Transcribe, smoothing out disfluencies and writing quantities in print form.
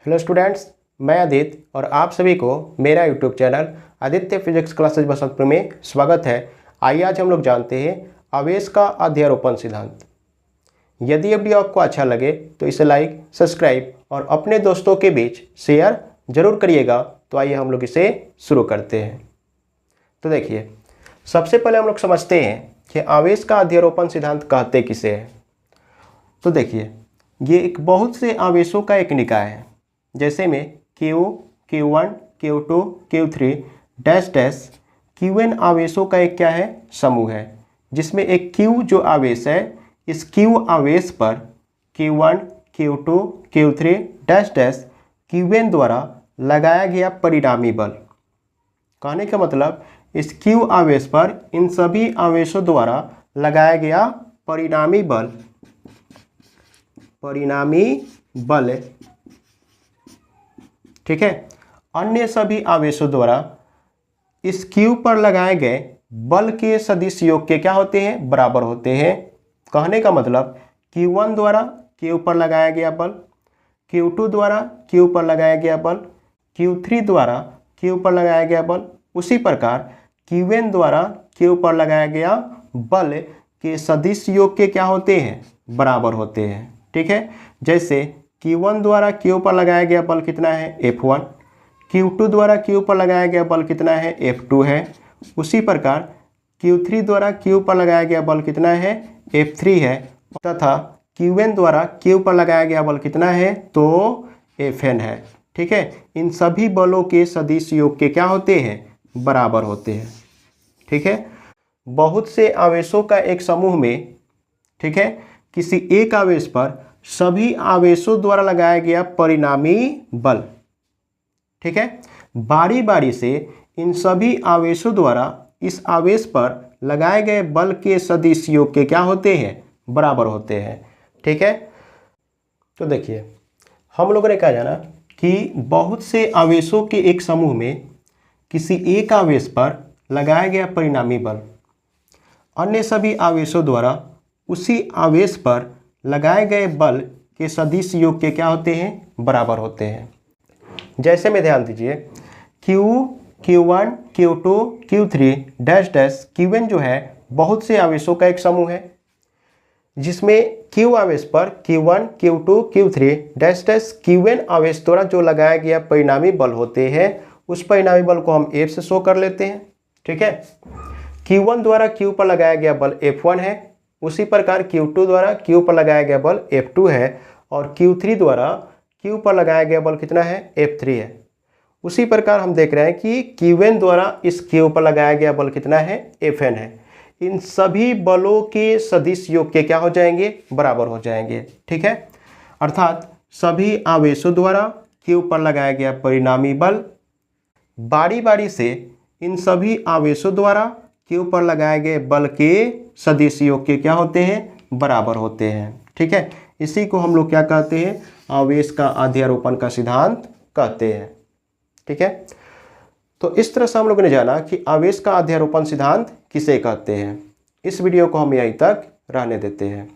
Hello students, मैं आदित्य और आप सभी को मेरा YouTube channel Aditya physics classes Basantpur में स्वागत है। आइए आज हम लोग जानते हैं आवेश का अध्यारोपण सिद्धांत। यदि ये वीडियो आपको अच्छा लगे तो इसे लाइक, सब्सक्राइब और अपने दोस्तों के बीच शेयर जरूर करिएगा। तो आइए हम लोग इसे शुरू करते हैं। तो देखिए, सबसे पहले हम लोग समझते हैं कि आवेश का अध्यारोपण सिद्धांत कहते किसे हैं। तो देखिए, ये एक बहुत से आवेशों का एक निकाय है, जैसे में Q, Q1, Q2, Q3 dash dash Qn आवेशों का एक क्या है, समूह है, जिसमें एक Q जो आवेश है, इस Q आवेश पर Q1, Q2, Q3 dash dash Qn द्वारा लगाया गया परिणामी बल। कहने का मतलब इस Q आवेश पर इन सभी आवेशों द्वारा लगाया गया परिणामी बल, ठीक है। अन्य सभी आवेशों द्वारा इस Q पर लगाए गए बल के सदिश योग के क्या होते हैं, बराबर होते हैं। कहने का मतलब Q1 द्वारा Q पर लगाया गया बल, Q2 द्वारा Q पर लगाया गया बल, Q3 द्वारा Q पर लगाया गया बल, उसी प्रकार Qn द्वारा Q पर लगाया गया बल के सदिश योग के क्या होते हैं, बराबर होते हैं, ठीक है। जैसे Q1 द्वारा Q पर लगाया गया बल कितना है, F1, Q2 द्वारा Q पर लगाया गया बल कितना है, F2 है। उसी प्रकार Q3 द्वारा Q पर लगाया गया बल कितना है, F3 है, तथा Qn द्वारा Q पर लगाया गया बल कितना है, तो Fn है, ठीक है। इन सभी बलों के सदिश योग के क्या होते हैं, बराबर होते हैं, ठीक है। बहुत से आवेशों का एक समूह में, ठीक है, किसी एक आवेश पर सभी आवेशों द्वारा लगाया गया परिणामी बल, ठीक है, बारी बारी से इन सभी आवेशों द्वारा इस आवेश पर लगाए गए बल के सदिश योग के क्या होते हैं, बराबर होते हैं, ठीक है। तो देखिए, हम लोगों ने कहा जाना कि बहुत से आवेशों के एक समूह में किसी एक आवेश पर लगाया गया परिणामी बल अन्य सभी आवेशों द्वारा उसी आवेश पर लगाए गए बल के सदिश योग के क्या होते हैं, बराबर होते हैं। जैसे में ध्यान दीजिए, Q, Q1, Q2, Q3 dash dash Qn जो है बहुत से आवेशों का एक समूह है, जिसमें Q आवेश पर Q1, Q2, Q3 dash dash Qn आवेश द्वारा जो लगाया गया परिणामी बल होते हैं, उस परिणामी बल को हम F से शो कर लेते हैं, ठीक है। Q1 द्वारा Q पर लगाया गया बल F1 है, उसी प्रकार Q2 द्वारा Q पर लगाया गया बल F2 है, और Q3 द्वारा Q पर लगाया गया बल कितना है, F3 है। उसी प्रकार हम देख रहे हैं कि Qn द्वारा इस Q पर लगाया गया बल कितना है, Fn है। इन सभी बलों के सदिश योग के क्या हो जाएंगे, बराबर हो जाएंगे, ठीक है। अर्थात सभी आवेशों द्वारा Q पर लगाया गया परिणामी बल बारी बारी से इन सभी आवेशों द्वारा Q पर लगाए गए बल के सदिश योग के क्या होते हैं, बराबर होते हैं, ठीक है। इसी को हम लोग क्या कहते हैं, आवेश का अध्यारोपण का सिद्धांत कहते हैं, ठीक है। तो इस तरह से हम लोगों ने जाना कि आवेश का अध्यारोपण सिद्धांत किसे कहते हैं। इस वीडियो को हम यहीं तक रहने देते हैं।